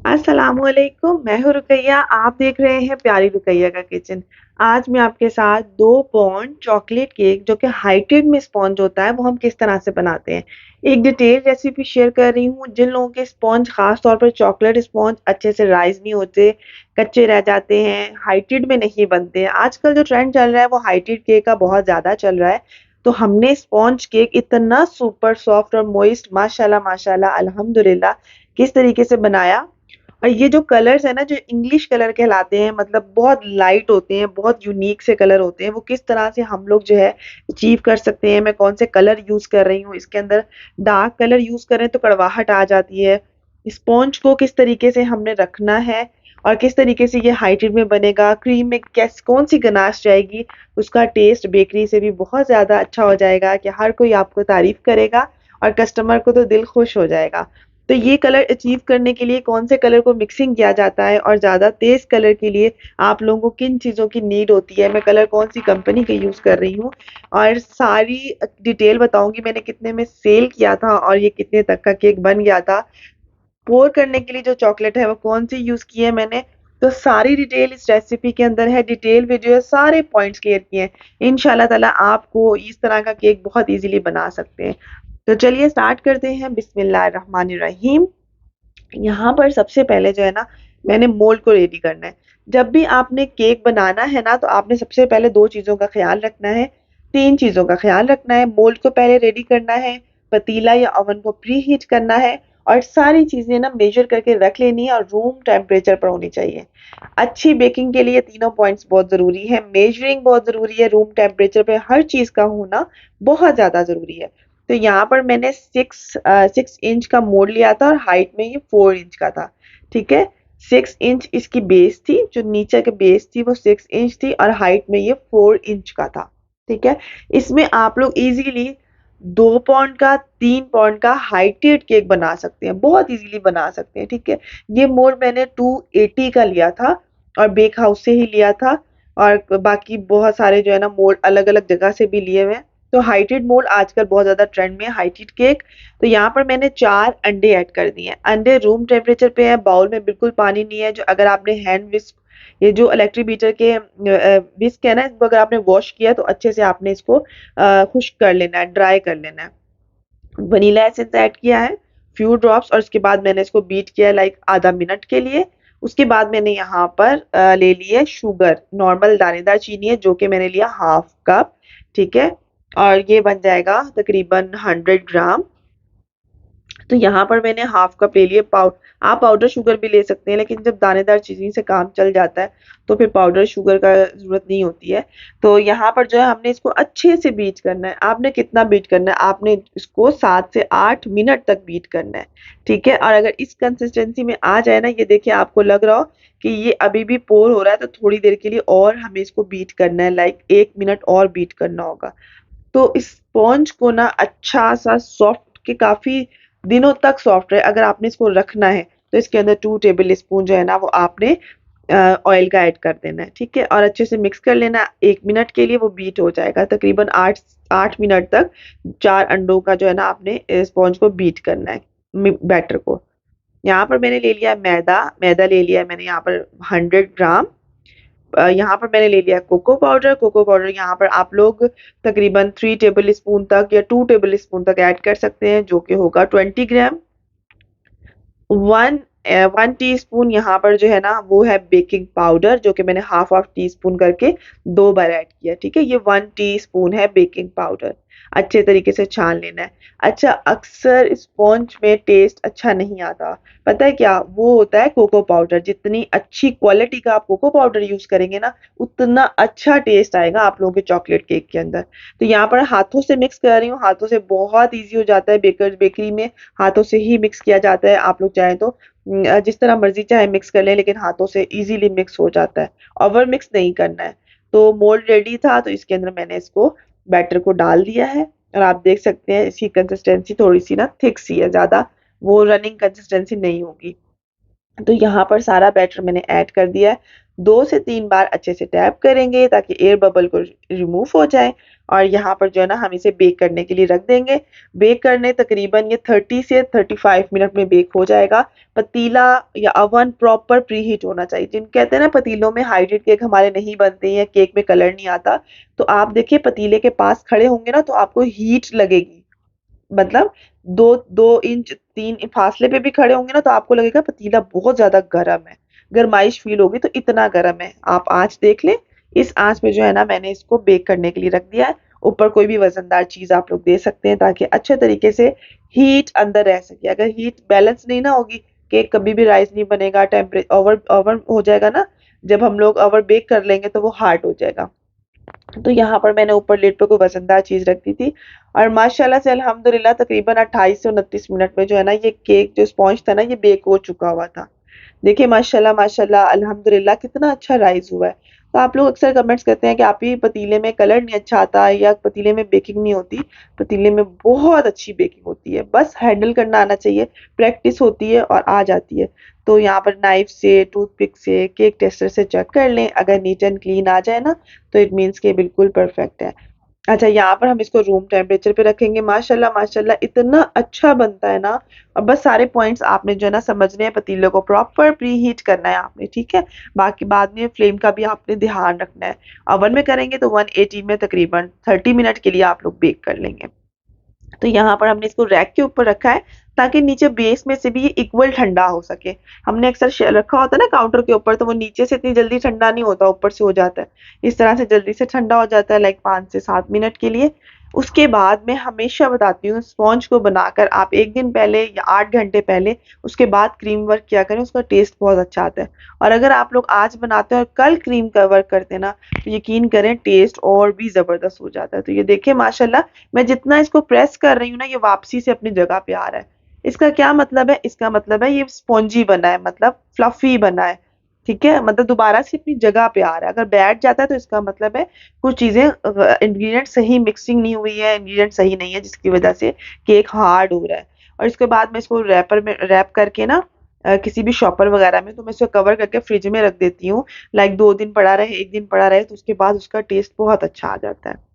अस्सलामुअलैकुम, मैं हूँ रुकैया। आप देख रहे हैं प्यारी रुकैया का किचन। आज मैं आपके साथ 2 पौंड चॉकलेट केक जो कि हाइटेड में स्पॉन्ज होता है वो हम किस तरह से बनाते हैं। एक डिटेल रेसिपी शेयर कर रही हूँ। जिन लोगों के स्पॉन्ज खास तौर पर चॉकलेट स्पॉन्ज अच्छे से राइज नहीं होते, कच्चे रह जाते हैं, हाइटेड में नहीं बनते हैं। आजकल जो ट्रेंड चल रहा है वो हाइटेड केक का बहुत ज़्यादा चल रहा है। तो हमने स्पॉन्ज केक इतना सुपर सॉफ्ट और मॉइस्ट माशाल्लाह माशाल्लाह अल्हम्दुलिल्लाह किस तरीके से बनाया। और ये जो कलर्स है ना जो इंग्लिश कलर कहलाते हैं, मतलब बहुत लाइट होते हैं, बहुत यूनिक से कलर होते हैं, वो किस तरह से हम लोग जो है अचीव कर सकते हैं। मैं कौन से कलर यूज कर रही हूँ, इसके अंदर डार्क कलर यूज करें तो कड़वाहट आ जाती है। स्पॉन्ज को किस तरीके से हमने रखना है और किस तरीके से ये हाइटेड में बनेगा, क्रीम में कैस कौन सी गनाश जाएगी, उसका टेस्ट बेकरी से भी बहुत ज्यादा अच्छा हो जाएगा कि हर कोई आपको तारीफ करेगा और कस्टमर को तो दिल खुश हो जाएगा। तो ये कलर अचीव करने के लिए कौन से कलर को मिक्सिंग किया जाता है और ज़्यादा तेज़ कलर के लिए आप लोगों को किन चीज़ों की नीड होती है, मैं कलर कौन सी कंपनी के यूज़ कर रही हूँ और सारी डिटेल बताऊंगी। मैंने कितने में सेल किया था और ये कितने तक का केक बन गया था। पोर करने के लिए जो चॉकलेट है वो कौन सी यूज़ की है मैंने, तो सारी डिटेल इस रेसिपी के अंदर है। डिटेल वीडियो है, सारे पॉइंट्स क्लियर किए हैं। इंशाल्लाह ताला आपको इस तरह का केक बहुत इजीली बना सकते हैं। तो चलिए स्टार्ट करते हैं। बिस्मिल्लाहिर्रहमानिर्रहीम। यहाँ पर सबसे पहले जो है ना, मैंने मोल्ड को रेडी करना है। जब भी आपने केक बनाना है ना, तो आपने सबसे पहले 2 चीज़ों का ख़्याल रखना है, 3 चीज़ों का ख़्याल रखना है। मोल्ड को पहले रेडी करना है, पतीला या ओवन को प्री हीट करना है और सारी चीज़ें ना मेज़र करके रख लेनी है और रूम टेम्परेचर पर होनी चाहिए। अच्छी बेकिंग के लिए तीनों पॉइंट्स बहुत ज़रूरी है। मेजरिंग बहुत ज़रूरी है, रूम टेम्परेचर पे हर चीज़ का होना बहुत ज़्यादा ज़रूरी है। तो यहाँ पर मैंने 6 इंच का मोल्ड लिया था और हाइट में ये 4 इंच का था। ठीक है, 6 इंच इसकी बेस थी, जो नीचे की बेस थी वो 6 इंच थी और हाइट में ये 4 इंच का था। ठीक है, इसमें आप लोग इजीली 2 पौंड का 3 पौंड का हाइटेड केक बना सकते हैं, बहुत इजीली बना सकते हैं। ठीक है, ये मोल्ड मैंने 280 का लिया था और बेक हाउस से ही लिया था और बाकी बहुत सारे जो है ना मोल्ड अलग अलग जगह से भी लिए हुए हैं। तो हाइटेड मोल्ड आजकल बहुत ज़्यादा ट्रेंड में है, हाइटेड केक। तो यहाँ पर मैंने 4 अंडे ऐड कर दिए हैं। अंडे रूम टेम्परेचर पे है, बाउल में बिल्कुल पानी नहीं है। जो अगर आपने हैंड विस्क, ये जो इलेक्ट्रिक बीटर के विस्क है ना, इसको अगर आपने वॉश किया तो अच्छे से आपने इसको खुश्क कर लेना है, ड्राई कर लेना है। वनीला एसेंस ऐड किया है फ्यू ड्रॉप्स और उसके बाद मैंने इसको बीट किया लाइक आधा मिनट के लिए। उसके बाद मैंने यहाँ पर ले लिए शुगर, नॉर्मल दानेदार चीनी है जो कि मैंने लिया हाफ कप। ठीक है, और ये बन जाएगा तकरीबन 100 ग्राम। तो यहाँ पर मैंने हाफ कप ले लिए आप पाउडर शुगर भी ले सकते हैं, लेकिन जब दानेदार चीनी से काम चल जाता है तो फिर पाउडर शुगर का जरूरत नहीं होती है। तो यहाँ पर जो है हमने इसको अच्छे से बीट करना है। आपने कितना बीट करना है, आपने इसको 7 से 8 मिनट तक बीट करना है। ठीक है, और अगर इस कंसिस्टेंसी में आ जाए ना, ये देखिए आपको लग रहा हो कि ये अभी भी पोर हो रहा है, तो थोड़ी देर के लिए और हमें इसको बीट करना है, लाइक 1 मिनट और बीट करना होगा। तो इस स्पॉन्ज को ना अच्छा सा सॉफ्ट के काफ़ी दिनों तक सॉफ्ट रहे, अगर आपने इसको रखना है तो इसके अंदर 2 टेबल स्पून जो है ना वो आपने ऑयल का ऐड कर देना है। ठीक है, और अच्छे से मिक्स कर लेना। 1 मिनट के लिए वो बीट हो जाएगा, तकरीबन 8 मिनट तक 4 अंडों का जो है ना आपने स्पॉन्ज को बीट करना है, बैटर को। यहाँ पर मैंने ले लिया मैदा, मैदा ले लिया मैंने यहाँ पर 100 ग्राम। यहाँ पर मैंने ले लिया कोको पाउडर। कोको पाउडर यहाँ पर आप लोग तकरीबन 3 टेबल स्पून तक या 2 टेबल स्पून तक ऐड कर सकते हैं, जो कि होगा 20 ग्राम। 1 टी स्पून यहाँ पर जो है ना वो है बेकिंग पाउडर, जो कि मैंने हाफ हाफ टी स्पून करके 2 बार ऐड किया। ठीक है, ये 1 टीस्पून है बेकिंग पाउडर। अच्छे तरीके से छान लेना है। अच्छा, अक्सर स्पॉन्ज में टेस्ट अच्छा नहीं आता, पता है क्या, वो होता है कोको पाउडर। जितनी अच्छी क्वालिटी का आप कोको पाउडर यूज करेंगे ना, उतना अच्छा टेस्ट आएगा आप लोगों के चॉकलेट केक के अंदर। तो यहाँ पर हाथों से मिक्स कर रही हूँ, हाथों से बहुत ईजी हो जाता है। बेकरी में हाथों से ही मिक्स किया जाता है। आप लोग चाहें तो जिस तरह मर्जी चाहे मिक्स कर लें, लेकिन हाथों से इजीली मिक्स हो जाता है। ओवर मिक्स नहीं करना है। तो मोल्ड रेडी था, तो इसके अंदर मैंने इसको बैटर को डाल दिया है और आप देख सकते हैं इसकी कंसिस्टेंसी थोड़ी सी ना थिक सी है, ज़्यादा वो रनिंग कंसिस्टेंसी नहीं होगी। तो यहाँ पर सारा बैटर मैंने ऐड कर दिया है। 2 से 3 बार अच्छे से टैप करेंगे ताकि एयर बबल को रिमूव हो जाए। और यहाँ पर जो है ना हम इसे बेक करने के लिए रख देंगे। बेक करने तकरीबन ये 30 से 35 मिनट में बेक हो जाएगा। पतीला या ओवन प्रॉपर प्री हीट होना चाहिए। जिन कहते हैं ना पतीलों में हाइड्रेट केक हमारे नहीं बनते हैं, केक में कलर नहीं आता, तो आप देखिए पतीले के पास खड़े होंगे ना तो आपको हीट लगेगी। मतलब 2 इंच 3 फासले पे भी खड़े होंगे ना तो आपको लगेगा पतीला बहुत ज्यादा गर्म है, गर्माइश फील होगी, तो इतना गर्म है। आप आंच देख लें। इस आंच पे जो है ना मैंने इसको बेक करने के लिए रख दिया है। ऊपर कोई भी वजनदार चीज आप लोग दे सकते हैं ताकि अच्छे तरीके से हीट अंदर रह सके। अगर हीट बैलेंस नहीं ना होगी, केक कभी भी राइस नहीं बनेगा, टेम्परेचर ओवर ओवर हो जाएगा ना, जब हम लोग ओवर बेक कर लेंगे तो वो हार्ड हो जाएगा। तो यहाँ पर मैंने ऊपर लिड पे कोई वजनदार चीज रख दी थी। और माशाल्लाह से अल्हम्दुलिल्लाह तकरीबन 28 से 29 मिनट में जो है ना ये केक जो स्पॉन्ज था ना ये बेक हो चुका हुआ था। देखिए माशाल्लाह माशाल्लाह अल्हम्दुलिल्लाह कितना अच्छा राइस हुआ है। तो आप लोग अक्सर कमेंट्स करते हैं कि आप ही पतीले में कलर नहीं अच्छा आता या पतीले में बेकिंग नहीं होती। पतीले में बहुत अच्छी बेकिंग होती है, बस हैंडल करना आना चाहिए, प्रैक्टिस होती है और आ जाती है। तो यहाँ पर नाइफ से, टूथपिक से, केक टेस्टर से चेक कर लें, अगर नीट एंड क्लीन आ जाए ना तो इट मीन्स कि बिल्कुल परफेक्ट है। अच्छा, यहाँ पर हम इसको रूम टेम्परेचर पे रखेंगे। माशाल्लाह माशाल्लाह इतना अच्छा बनता है ना। और बस सारे पॉइंट्स आपने जो है ना समझने हैं, पतीले को प्रॉपर प्री हीट करना है आपने, ठीक है। बाकी बाद में फ्लेम का भी आपने ध्यान रखना है। ओवन में करेंगे तो 180 में तकरीबन 30 मिनट के लिए आप लोग बेक कर लेंगे। तो यहाँ पर हमने इसको रैक के ऊपर रखा है ताकि नीचे बेस में से भी ये इक्वल ठंडा हो सके। हमने अक्सर रखा होता है ना काउंटर के ऊपर, तो वो नीचे से इतनी जल्दी ठंडा नहीं होता, ऊपर से हो जाता है। इस तरह से जल्दी से ठंडा हो जाता है, लाइक 5 से 7 मिनट के लिए। उसके बाद मैं हमेशा बताती हूँ स्पॉन्ज को बनाकर आप 1 दिन पहले या 8 घंटे पहले उसके बाद क्रीम वर्क किया करें, उसका टेस्ट बहुत अच्छा आता है। और अगर आप लोग आज बनाते हैं और कल क्रीम का वर्क करते हैं ना तो यकीन करें टेस्ट और भी जबरदस्त हो जाता है। तो ये देखिए माशाल्लाह मैं जितना इसको प्रेस कर रही हूँ ना ये वापसी से अपनी जगह पे आ रहा है। इसका क्या मतलब है? इसका मतलब है ये स्पॉन्जी बना है, मतलब फ्लफी बना है, ठीक है, मतलब दोबारा से अपनी जगह पे आ रहा है। अगर बैठ जाता है तो इसका मतलब है कुछ चीजें इंग्रेडिएंट सही मिक्सिंग नहीं हुई है, इंग्रेडिएंट सही नहीं है, जिसकी वजह से केक हार्ड हो रहा है। और इसके बाद मैं इसको रैपर में रैप करके ना किसी भी शॉपर वगैरह में तो मैं इसको कवर करके फ्रिज में रख देती हूँ। लाइक 2 दिन पड़ा रहे, 1 दिन पड़ा रहे, तो उसके बाद उसका टेस्ट बहुत अच्छा आ जाता है।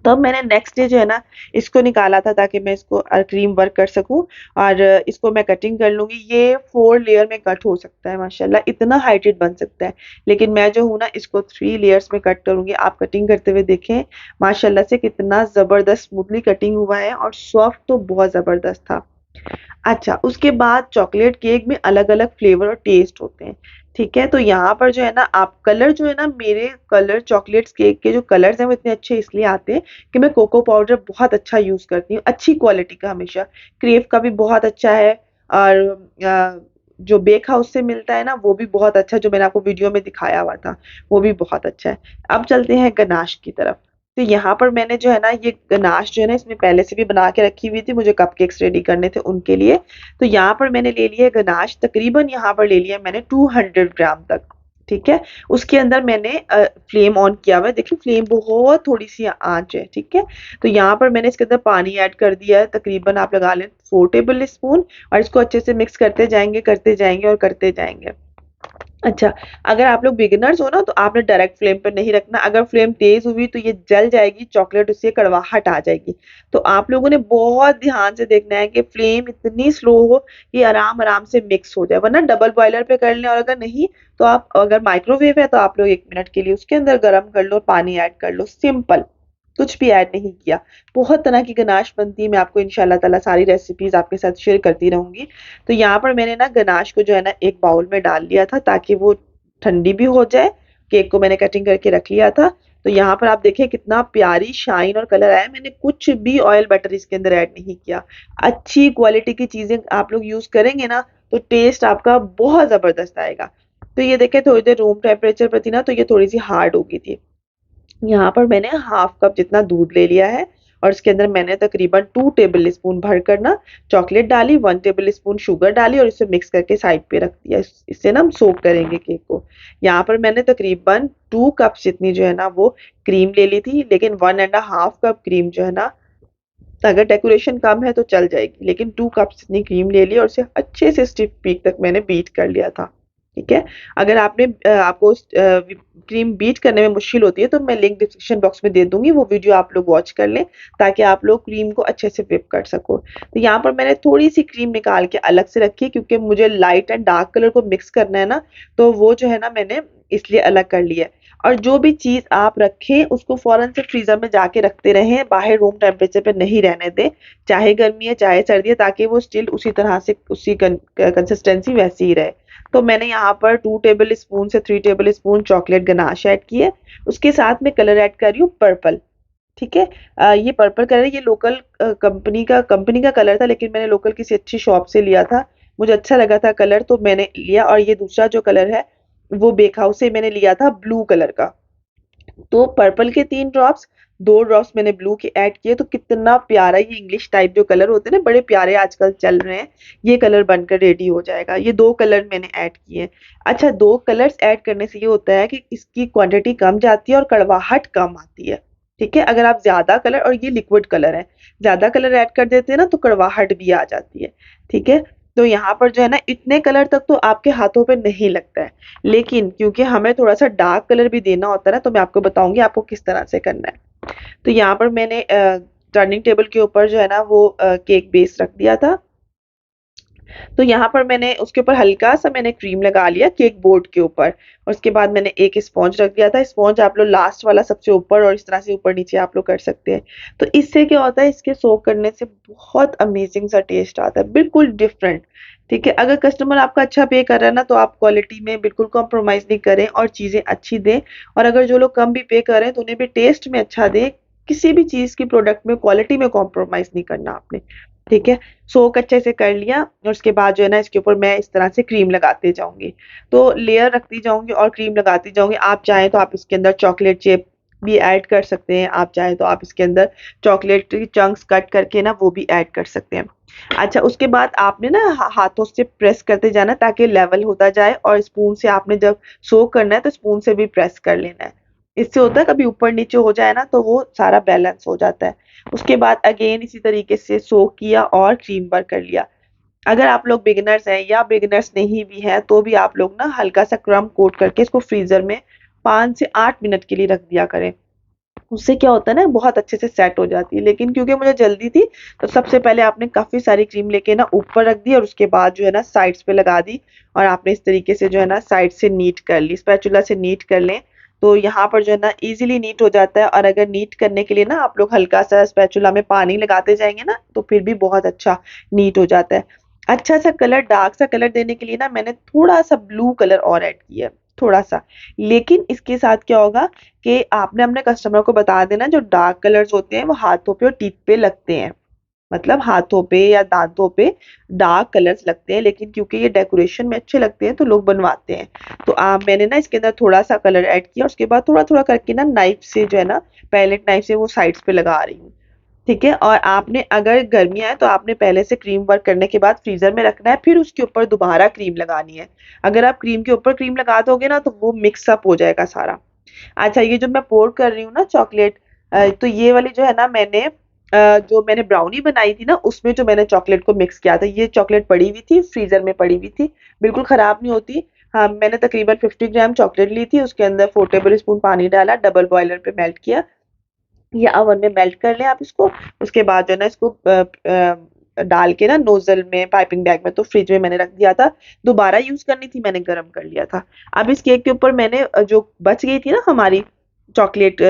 तब मैंने नेक्स्ट डे जो है ना इसको निकाला था ताकि मैं इसको क्रीम वर्क कर सकूं। और इसको मैं कटिंग कर लूंगी। ये 4 लेयर में कट हो सकता है, माशाल्लाह इतना हाइटेड बन सकता है। लेकिन मैं जो हूँ ना इसको 3 लेयर्स में कट करूंगी। आप कटिंग करते हुए देखें माशाल्लाह से कितना जबरदस्त स्मूथली कटिंग हुआ है और सॉफ्ट तो बहुत जबरदस्त था। अच्छा, उसके बाद चॉकलेट केक में अलग-अलग फ्लेवर और टेस्ट होते हैं, ठीक है? तो यहाँ पर जो है ना आप कलर जो है ना मेरे कलर चॉकलेट्स केक के जो कलर्स हैं वो इतने अच्छे इसलिए आते हैं कि मैं कोको पाउडर बहुत अच्छा यूज़ करती हूँ, अच्छी क्वालिटी का हमेशा। क्रेव का भी बहुत अच्छा है और जो बेक हाउस से मिलता है ना वो भी बहुत अच्छा, जो मैंने आपको वीडियो में दिखाया हुआ था, वो भी बहुत अच्छा है। अब चलते हैं गनाश की तरफ। तो यहाँ पर मैंने जो है ना ये गनाश जो है ना इसमें पहले से भी बना के रखी हुई थी, मुझे कपकेक्स रेडी करने थे उनके लिए। तो यहाँ पर मैंने ले लिया है गनाश, तकरीबन यहाँ पर ले लिया है मैंने 200 ग्राम तक, ठीक है। उसके अंदर मैंने फ्लेम ऑन किया हुआ है, देखिए फ्लेम बहुत थोड़ी सी आंच है, ठीक है। तो यहाँ पर मैंने इसके अंदर पानी ऐड कर दिया है, तकरीबन आप लगा लें 4 टेबल स्पून। और इसको अच्छे से मिक्स करते जाएंगे करते जाएंगे और करते जाएंगे। अच्छा, अगर आप लोग बिगिनर्स हो ना तो आपने डायरेक्ट फ्लेम पर नहीं रखना। अगर फ्लेम तेज हुई तो ये जल जाएगी, चॉकलेट उससे कड़वाहट आ जाएगी। तो आप लोगों ने बहुत ध्यान से देखना है कि फ्लेम इतनी स्लो हो कि आराम आराम से मिक्स हो जाए, वरना डबल बॉयलर पे कर लें। और अगर नहीं तो आप, अगर माइक्रोवेव है तो आप लोग 1 मिनट के लिए उसके अंदर गर्म कर लो, पानी ऐड कर लो, सिंपल, कुछ भी ऐड नहीं किया। बहुत तरह की गनाश बनती है, मैं आपको इंशाल्लाह ताला सारी रेसिपीज आपके साथ शेयर करती रहूंगी। तो यहाँ पर मैंने ना गनाश को जो है ना एक बाउल में डाल लिया था ताकि वो ठंडी भी हो जाए। केक को मैंने कटिंग करके रख लिया था। तो यहाँ पर आप देखिए कितना प्यारी शाइन और कलर आया। मैंने कुछ भी ऑयल बटर इसके अंदर ऐड नहीं किया। अच्छी क्वालिटी की चीजें आप लोग यूज करेंगे ना तो टेस्ट आपका बहुत जबरदस्त आएगा। तो ये देखें थोड़ी देर रूम टेम्परेचर पर थी ना तो ये थोड़ी सी हार्ड हो गई थी। यहाँ पर मैंने हाफ कप जितना दूध ले लिया है और इसके अंदर मैंने तकरीबन 2 टेबल स्पून भर कर ना चॉकलेट डाली, 1 टेबल स्पून शुगर डाली और इसे मिक्स करके साइड पे रख दिया। इससे ना हम सोक करेंगे केक को। यहाँ पर मैंने तकरीबन 2 कप जितनी जो है ना वो क्रीम ले ली थी, लेकिन 1.5 कप क्रीम जो है ना, अगर डेकोरेशन कम है तो चल जाएगी, लेकिन 2 कप जितनी क्रीम ले ली और उसे अच्छे से स्टिफ पीक तक मैंने बीट कर लिया था। ठीक है। अगर आपको क्रीम बीट करने में मुश्किल होती है तो मैं लिंक डिस्क्रिप्शन बॉक्स में दे दूंगी, वो वीडियो आप लोग वॉच कर लें ताकि आप लोग क्रीम को अच्छे से व्हिप कर सको। तो यहाँ पर मैंने थोड़ी सी क्रीम निकाल के अलग से रखी है क्योंकि मुझे लाइट एंड डार्क कलर को मिक्स करना है ना, तो वो जो है ना मैंने इसलिए अलग कर लिया है। और जो भी चीज आप रखें उसको फौरन से फ्रीजर में जाके रखते रहें, बाहर रूम टेम्परेचर पे नहीं रहने दें, चाहे गर्मी है चाहे सर्दी है, ताकि वो स्टिल उसी तरह से उसी कंसिस्टेंसी वैसी ही रहे। तो मैंने यहाँ पर 2 टेबल स्पून से 3 table spoon chocolate ganache add किए। उसके साथ में कलर ऐड कर रही हूँ पर्पल। ठीक है। ये पर्पल कलर ये लोकल कंपनी का कलर था, लेकिन मैंने लोकल किसी अच्छी शॉप से लिया था, मुझे अच्छा लगा था कलर तो मैंने लिया। और ये दूसरा जो कलर है वो बेक हाउस से मैंने लिया था ब्लू कलर का। तो पर्पल के 3 ड्रॉप्स, 2 ड्रॉप्स मैंने ब्लू के ऐड किए। तो कितना प्यारा ये इंग्लिश टाइप जो कलर होते हैं ना, बड़े प्यारे आजकल चल रहे हैं, ये कलर बनकर रेडी हो जाएगा। ये 2 कलर मैंने ऐड किए। अच्छा, 2 कलर्स ऐड करने से ये होता है कि इसकी क्वांटिटी कम जाती है और कड़वाहट कम आती है। ठीक है। अगर आप ज्यादा कलर, और ये लिक्विड कलर है, ज्यादा कलर ऐड कर देते हैं ना तो कड़वाहट भी आ जाती है। ठीक है। तो यहाँ पर जो है ना इतने कलर तक तो आपके हाथों पे नहीं लगता है, लेकिन क्योंकि हमें थोड़ा सा डार्क कलर भी देना होता है ना, तो मैं आपको बताऊंगी आपको किस तरह से करना है। तो यहाँ पर मैंने टर्निंग टेबल के ऊपर जो है ना वो केक बेस रख दिया था। तो यहाँ पर मैंने उसके ऊपर हल्का सा मैंने क्रीम लगा लिया केक बोर्ड के ऊपर, और उसके बाद मैंने एक स्पॉन्ज रख दिया था। स्पॉन्ज आप लोग लास्ट वाला सबसे ऊपर, और इस तरह से ऊपर नीचे आप लोग कर सकते हैं। तो इससे क्या होता है, इसके सोक करने से बहुत अमेजिंग सा टेस्ट आता है, बिल्कुल डिफरेंट। ठीक है। अगर कस्टमर आपका अच्छा पे कर रहा है ना, तो आप क्वालिटी में बिल्कुल कॉम्प्रोमाइज नहीं करें और चीजें अच्छी दें। और अगर जो लोग कम भी पे कर रहे हैं तो उन्हें भी टेस्ट में अच्छा दें। किसी भी चीज की प्रोडक्ट में क्वालिटी में कॉम्प्रोमाइज नहीं करना आपने। ठीक है। सोक अच्छे से कर लिया, और उसके बाद जो है ना इसके ऊपर मैं इस तरह से क्रीम लगाते जाऊंगी। तो लेयर रखती जाऊंगी और क्रीम लगाती जाऊंगी। आप चाहें तो आप इसके अंदर चॉकलेट चिप भी ऐड कर सकते हैं, आप चाहें तो आप इसके अंदर चॉकलेट चंक्स कट करके ना वो भी ऐड कर सकते हैं। अच्छा, उसके बाद आपने ना हाथों से प्रेस करते जाना ताकि लेवल होता जाए, और स्पून से आपने जब सोक करना है तो स्पून से भी प्रेस कर लेना है। इससे होता है कभी ऊपर नीचे हो जाए ना तो वो सारा बैलेंस हो जाता है। उसके बाद अगेन इसी तरीके से सोक किया और क्रीम वर्क कर लिया। अगर आप लोग बिगिनर्स हैं या बिगिनर्स नहीं भी हैं तो भी आप लोग ना हल्का सा क्रम कोट करके इसको फ्रीजर में 5 से 8 मिनट के लिए रख दिया करें। उससे क्या होता है ना, बहुत अच्छे से सेट हो जाती है। लेकिन क्योंकि मुझे जल्दी थी तो सबसे पहले आपने काफी सारी क्रीम लेके ना ऊपर रख दी, और उसके बाद जो है ना साइड्स पे लगा दी, और आपने इस तरीके से जो है ना साइड से नीट कर ली, स्पैचुला से नीट कर लें। तो यहाँ पर जो है ना इजीली नीट हो जाता है। और अगर नीट करने के लिए ना आप लोग हल्का सा स्पैचुला में पानी लगाते जाएंगे ना तो फिर भी बहुत अच्छा नीट हो जाता है। अच्छा सा कलर, डार्क सा कलर देने के लिए ना मैंने थोड़ा सा ब्लू कलर और ऐड किया है, थोड़ा सा। लेकिन इसके साथ क्या होगा कि आपने अपने कस्टमर को बता देना जो डार्क कलर्स होते हैं वो हाथों पे और टीथ पे लगते हैं, मतलब हाथों पे या दांतों पे डार्क कलर्स लगते हैं, लेकिन क्योंकि ये डेकोरेशन में अच्छे लगते हैं तो लोग बनवाते हैं। तो मैंने ना इसके अंदर थोड़ा सा कलर ऐड किया, उसके बाद थोड़ा थोड़ा करके ना नाइफ से जो है ना, पैलेट नाइफ से वो साइड्स पे लगा रही हूँ। ठीक है। और आपने अगर गर्मियाँ हैं तो आपने पहले से क्रीम वर्क करने के बाद फ्रीजर में रखना है, फिर उसके ऊपर दोबारा क्रीम लगानी है। अगर आप क्रीम के ऊपर क्रीम लगा दोगे ना तो वो मिक्स अप हो जाएगा सारा। अच्छा, ये जो मैं पोर कर रही हूँ ना चॉकलेट, तो ये वाली जो है ना मैंने जो मैंने ब्राउनी बनाई थी ना उसमें जो मैंने चॉकलेट को मिक्स किया था, ये चॉकलेट पड़ी हुई थी फ्रीजर में, पड़ी हुई थी, बिल्कुल खराब नहीं होती। हाँ, मैंने तकरीबन 50 ग्राम चॉकलेट ली थी, उसके अंदर 4 टेबल स्पून पानी डाला, डबल बॉयलर पे मेल्ट किया, या ओवन में मेल्ट कर लें आप इसको। उसके बाद जो है ना इसको डाल के ना नोजल में पाइपिंग बैग में, तो फ्रिज में मैंने रख दिया था, दोबारा यूज करनी थी मैंने गर्म कर लिया था। अब इस केक के ऊपर मैंने जो बच गई थी ना हमारी चॉकलेट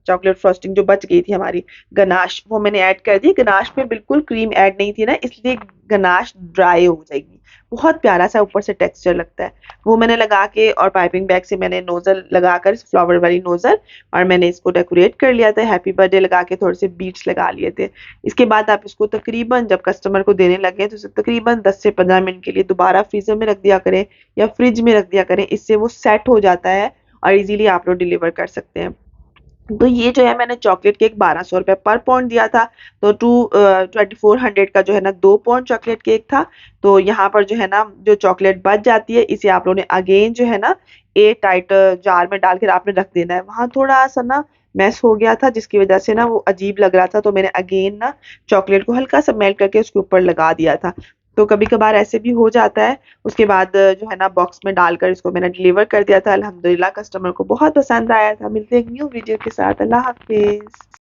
चॉकलेट फ्रॉस्टिंग जो बच गई थी हमारी, गनाश, वो मैंने ऐड कर दी। गनाश में बिल्कुल क्रीम ऐड नहीं थी ना, इसलिए गनाश ड्राई हो जाएगी, बहुत प्यारा सा ऊपर से टेक्सचर लगता है। वो मैंने लगा के, और पाइपिंग बैग से मैंने नोजल लगाकर, फ्लावर वाली नोजल, और मैंने इसको डेकोरेट कर लिया था, हैप्पी बर्थडे लगा के थोड़े से बीट्स लगा लिए थे। इसके बाद आप इसको तकरीबन जब कस्टमर को देने लगे तो इसे तकरीबन 10 से 15 मिनट के लिए दोबारा फ्रीजर में रख दिया करें या फ्रिज में रख दिया करें, इससे वो सेट हो जाता है और इजीली आप लोग डिलीवर कर सकते हैं। तो ये जो है मैंने चॉकलेट केक 1200 रुपये पर पाउंड दिया था, तो 2400 का जो है ना 2 पाउंड चॉकलेट केक था। तो यहाँ पर जो है ना जो चॉकलेट बच जाती है इसे आप लोगों ने अगेन जो है ना एयर टाइट जार में डाल कर आपने रख देना है। वहाँ थोड़ा सा ना मैस हो गया था जिसकी वजह से ना वो अजीब लग रहा था, तो मैंने अगेन ना चॉकलेट को हल्का सा मेल्ट करके उसके ऊपर लगा दिया था। तो कभी-कभार ऐसे भी हो जाता है। उसके बाद जो है ना बॉक्स में डालकर इसको मैंने डिलीवर कर दिया था। अल्हम्दुलिल्लाह कस्टमर को बहुत पसंद आया था। मिलते हैं एक न्यू वीडियो के साथ। अल्लाह हाफ़िज़।